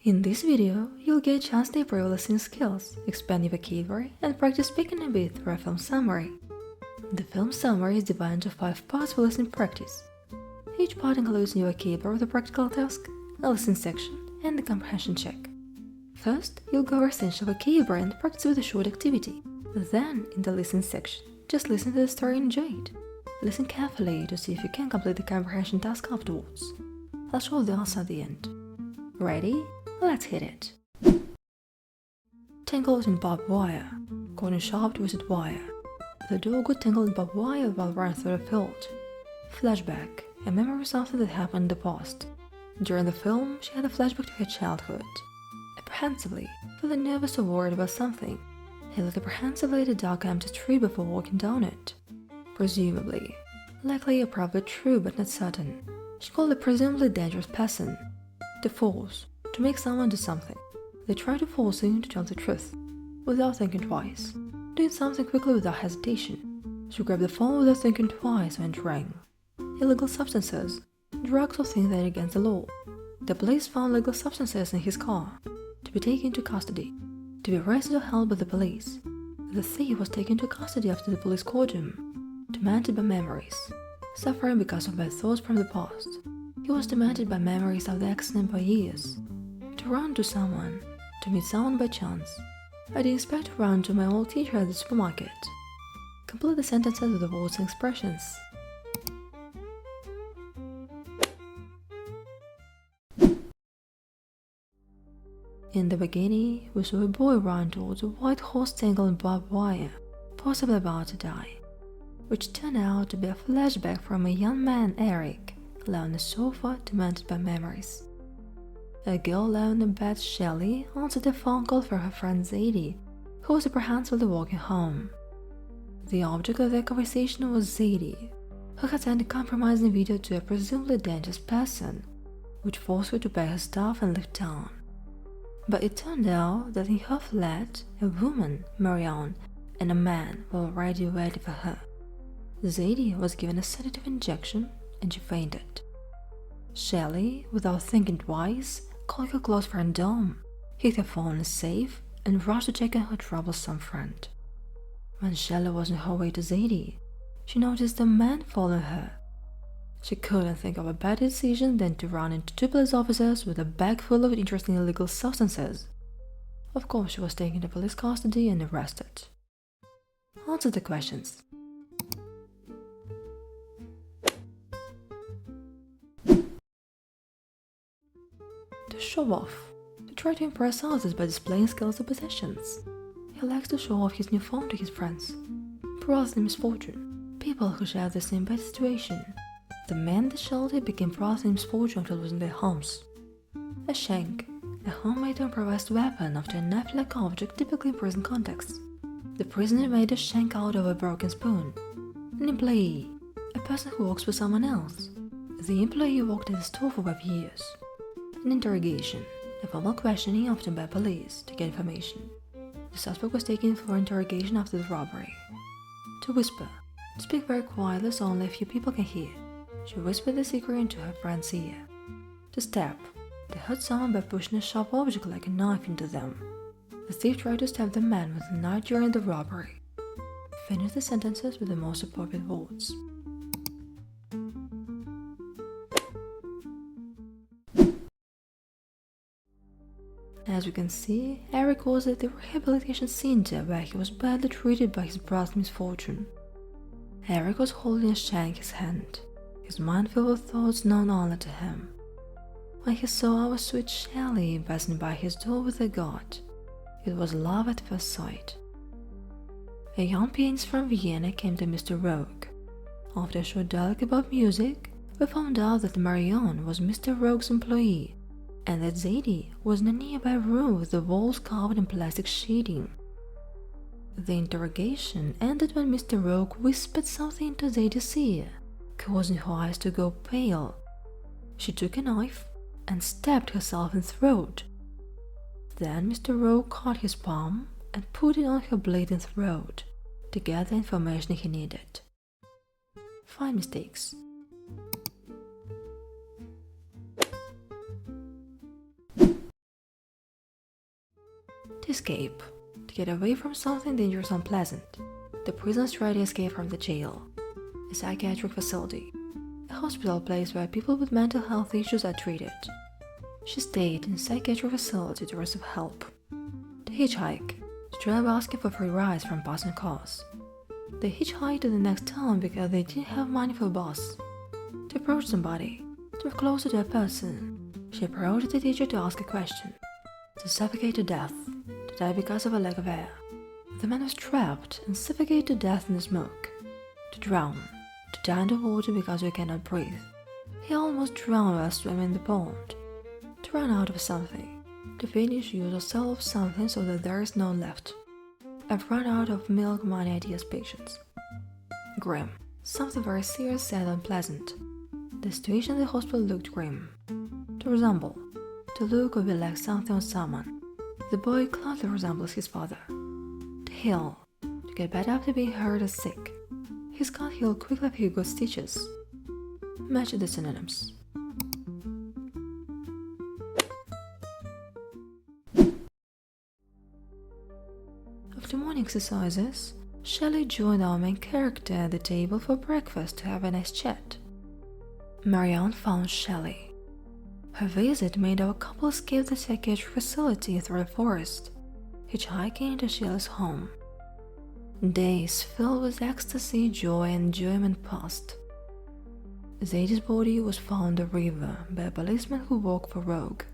In this video, you'll get a chance to improve listening skills, expand your vocabulary, and practice speaking a bit through a film summary. The film summary is divided into 5 parts for listening practice. Each part includes new vocabulary with a practical task, a listening section, and a comprehension check. First, you'll go over essential vocabulary and practice with a short activity. Then, in the listening section, just listen to the story and enjoy it. Listen carefully to see if you can complete the comprehension task afterwards. I'll show the answer at the end. Ready? Let's hit it. Tangled in barbed wire. Caught in sharp twisted wire. The dog got tangled in barbed wire while running through the field. Flashback. A memory of something that happened in the past. During the film, she had a flashback to her childhood. Apprehensively, feeling nervous or worried about something, he looked apprehensively at a dark empty street before walking down it. Presumably. Likely or probably true but not certain. She called a presumably dangerous person. To force. To make someone do something. They try to force him to tell the truth, without thinking twice, doing something quickly without hesitation. She grabbed the phone without thinking twice when it rang. Illegal substances, drugs or things that are against the law. The police found illegal substances in his car, to be taken into custody, to be arrested or held by the police. The thief was taken into custody after the police caught him, tormented by memories, suffering because of bad thoughts from the past. He was tormented by memories of the accident for years. To run to someone, to meet someone by chance. I didn't expect to run to my old teacher at the supermarket. Complete the sentences with the words and expressions. In the beginning, we saw a boy run towards a white horse tangled in barbed wire, possibly about to die, which turned out to be a flashback from a young man, Eric, lay on the sofa, tormented by memories. A girl lay on the bed, Shelley, answered a phone call from her friend Zadie, who was apprehensively walking home. The object of their conversation was Zadie, who had sent a compromising video to a presumably dangerous person, which forced her to pack her stuff and leave town. But it turned out that in her flat, a woman, Marianne, and a man were already waiting for her. Zadie was given a sedative injection and she fainted. Shelley, without thinking twice, called her close friend Dom, hid her phone in a safe, and rushed to check on her troublesome friend. When Shelley was on her way to Zadie, she noticed a man following her. She couldn't think of a better decision than to run into 2 police officers with a bag full of interesting illegal substances. Of course, she was taken to police custody and arrested. Answer the questions. To show off. To try to impress others by displaying skills or possessions. He likes to show off his new phone to his friends. Brothers in misfortune. People who share the same bad situation. The men in the shelter became brothers in misfortune after losing their homes. A shank. A homemade or improvised weapon after a knife-like object typically in prison contexts. The prisoner made a shank out of a broken spoon. An employee. A person who works for someone else. The employee worked at the store for 5 years. An interrogation, a formal questioning often by police to get information. The suspect was taken for interrogation after the robbery. To whisper, to speak very quietly so only a few people can hear. She whispered the secret into her friend's ear. To stab, to hurt someone by pushing a sharp object like a knife into them. The thief tried to stab the man with a knife during the robbery. Finish the sentences with the most appropriate words. As we can see, Eric was at the rehabilitation center where he was badly treated by his brother's misfortune. Eric was holding a shank in his hand, his mind filled with thoughts known only to him. When he saw our sweet Shelley passing by his door with a god, it was love at first sight. A young pianist from Vienna came to Mr. Rogue. After a short dialogue about music, we found out that Marianne was Mr. Rogue's employee, and that Zadie was in a nearby room with the walls covered in plastic sheeting. The interrogation ended when Mr. Rogue whispered something into Zadie's ear, causing her eyes to go pale. She took a knife and stabbed herself in the throat. Then Mr. Rogue caught his palm and put it on her bleeding throat to get the information he needed. Find mistakes. Escape. To get away from something dangerous and unpleasant. The prisoners tried to escape from the jail. A psychiatric facility. A hospital place where people with mental health issues are treated. She stayed in a psychiatric facility to receive help. To hitchhike. To drive asking for free rides from passing cars. They hitchhiked to the next town because they didn't have money for a bus. To approach somebody. To move closer to a person. She approached the teacher to ask a question. To suffocate to death. To die because of a lack of air. The man was trapped and suffocated to death in the smoke. To drown. To die in the water because you cannot breathe. He almost drowned while swimming in the pond. To run out of something. To finish, use or sell off something so that there is none left. I've run out of milk, money, ideas, patience. Grim. Something very serious, sad, and unpleasant. The situation in the hospital looked grim. To resemble. To look or be like something or someone. The boy closely resembles his father. To heal. To get better after being hurt or sick. His cut healed quickly if he got stitches. Match the synonyms. After morning exercises, Shelley joined our main character at the table for breakfast to have a nice chat. Marianne found Shelley. Her visit made our couple escape the psychiatric facility through the forest, hitchhiking to Shelley's home. Days filled with ecstasy, joy, and enjoyment passed. Zadie's body was found in the river by a policeman who walked for Rogue.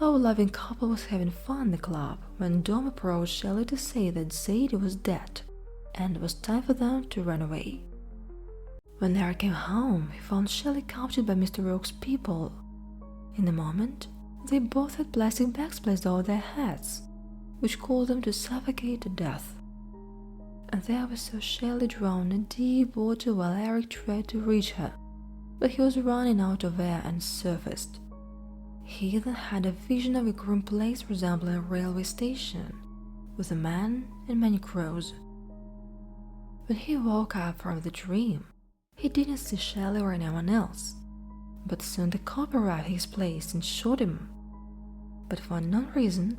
Our loving couple was having fun in the club when Dom approached Shelley to say that Zadie was dead and it was time for them to run away. When Eric came home, he found Shelley captured by Mr. Rogue's people. In a moment, they both had plastic bags placed over their heads, which caused them to suffocate to death. And there we saw Shelley drown in deep water while Eric tried to reach her, but he was running out of air and surfaced. He then had a vision of a grim place resembling a railway station, with a man and many crows. When he woke up from the dream, he didn't see Shelley or anyone else, but soon the cop arrived at his place and shot him. But for unknown reason,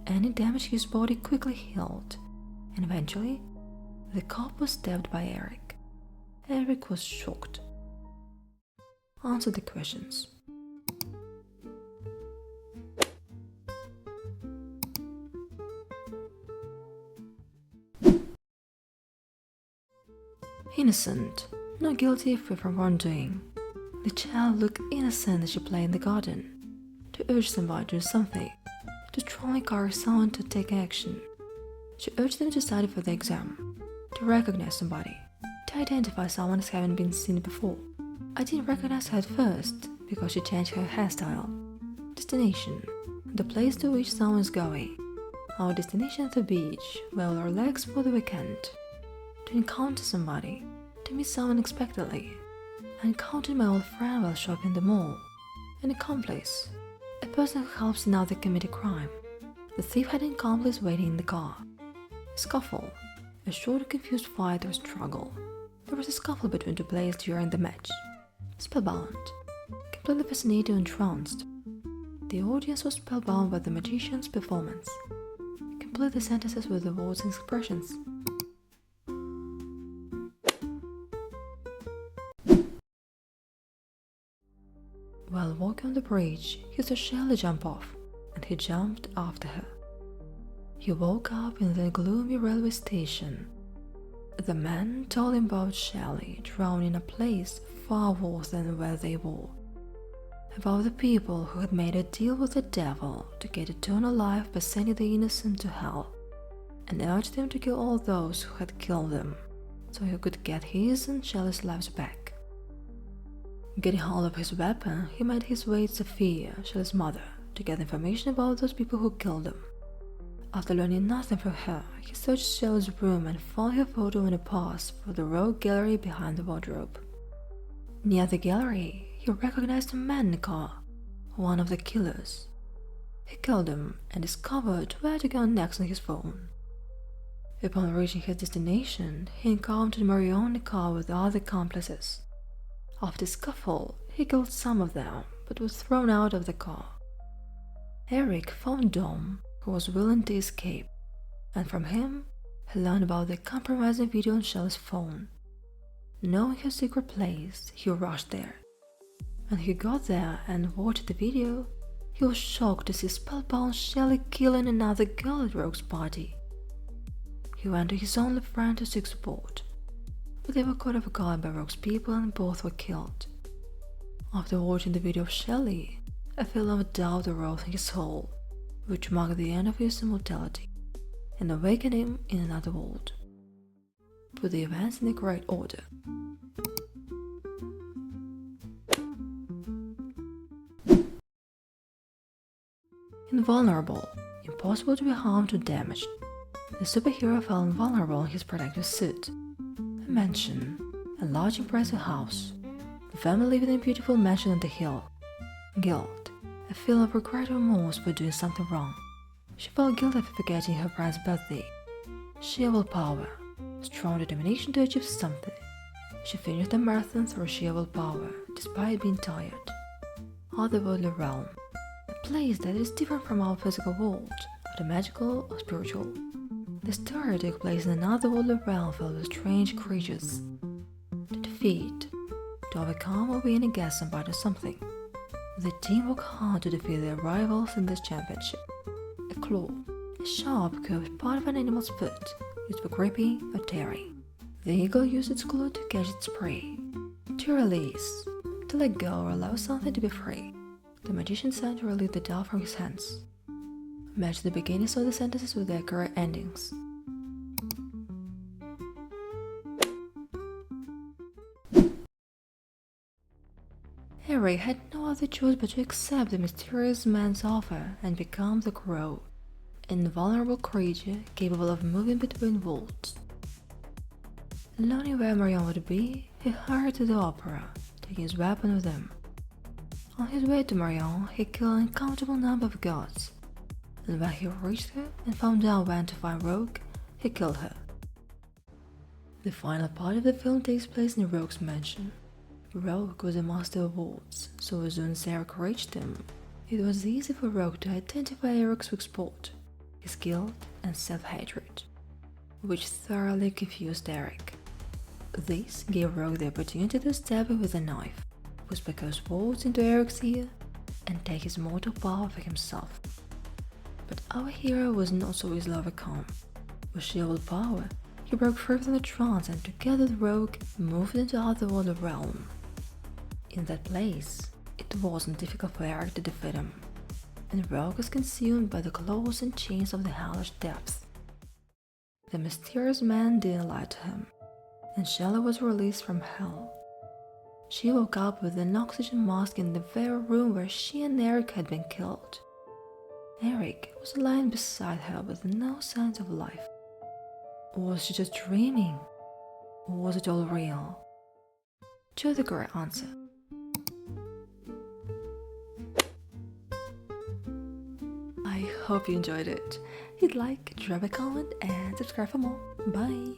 any damage to his body quickly healed, and eventually, the cop was stabbed by Eric. Eric was shocked. Answer the questions. Innocent, not guilty, free from wrongdoing. The child looked innocent as she played in the garden. To urge somebody to do something. To strongly encourage someone to take action. To urge them to study for the exam. To recognize somebody. To identify someone as having been seen before. I didn't recognize her at first because she changed her hairstyle. Destination, the place to which someone is going. Our destination is the beach, where we'll relax for the weekend. To encounter somebody, to meet someone unexpectedly. I encountered my old friend while shopping in the mall. An accomplice, a person who helps another commit a crime. The thief had an accomplice waiting in the car. Scuffle, a short confused fight or struggle. There was a scuffle between two players during the match. Spellbound, completely fascinated and entranced. The audience was spellbound by the magician's performance. Complete the sentences with the words and expressions. While walking on the bridge, he saw Shelley jump off, and he jumped after her. He woke up in the gloomy railway station. The man told him about Shelley drowning in a place far worse than where they were. About the people who had made a deal with the devil to get eternal life by sending the innocent to hell, and urged them to kill all those who had killed them, so he could get his and Shelley's lives back. Getting hold of his weapon, he made his way to Sophia, Shelley's mother, to get information about those people who killed them. After learning nothing from her, he searched Shelley's room and found her photo in a pause for the rogue gallery behind the wardrobe. Near the gallery, he recognized a man in the car, one of the killers. He killed him and discovered where to go next on his phone. Upon reaching his destination, he encountered Marion in the car with other accomplices. After a scuffle, he killed some of them, but was thrown out of the car. Eric found Dom, who was willing to escape, and from him, he learned about the compromising video on Shelley's phone. Knowing her secret place, he rushed there. When he got there and watched the video, he was shocked to see spellbound Shelley killing another girl at Rogue's party. He went to his only friend to seek support, but they were caught off guard by Rogue's people and both were killed. After watching the video of Shelley, a feeling of doubt arose in his soul, which marked the end of his immortality and awakened him in another world. Put the events in the correct order. Invulnerable, impossible to be harmed or damaged. The superhero felt invulnerable in his protective suit. A mansion, a large impressive house. The family lived in a beautiful mansion on the hill. Guilt, a feeling of regret or remorse for doing something wrong. She felt guilty for forgetting her friend's birthday. Sheer willpower, strong determination to achieve something. She finished the marathon through sheer willpower, despite being tired. Otherworldly realm, a place that is different from our physical world, whether magical or spiritual. The story took place in another otherworldly realm filled with strange creatures. To defeat, to overcome or win against somebody or something. The team worked hard to defeat their rivals in this championship. A claw, a sharp curved part of an animal's foot, used for gripping or tearing. The eagle used its claw to catch its prey. To release, to let go or allow something to be free. The magician said to relieve the doll from his hands. Match the beginnings of the sentences with their correct endings. Eric had no other choice but to accept the mysterious man's offer and become the Crow, an invulnerable creature capable of moving between worlds. Learning where Marion would be, he hurried to the opera, taking his weapon with him. On his way to Marion, he killed an uncountable number of gods, and when he reached her and found out when to find Rogue, he killed her. The final part of the film takes place in Rogue's mansion. Rogue was a master of words, so as soon as Eric reached him, it was easy for Rogue to identify Eric's weak spot, his guilt and self-hatred, which thoroughly confused Eric. This gave Rogue the opportunity to stab him with a knife, push Becca's words into Eric's ear, and take his mortal power for himself. But our hero was not so easily overcome. With sheer willpower, he broke free from the trance and together with Rogue moved into the otherworldly realm. In that place, it wasn't difficult for Eric to defeat him, and Rogue was consumed by the claws and chains of the hellish depths. The mysterious man didn't lie to him, and Shelley was released from hell. She woke up with an oxygen mask in the very room where she and Eric had been killed. Eric was lying beside her with no signs of life. Was she just dreaming? Or was it all real? Choose the correct answer. I hope you enjoyed it. Hit like, drop a comment and subscribe for more. Bye!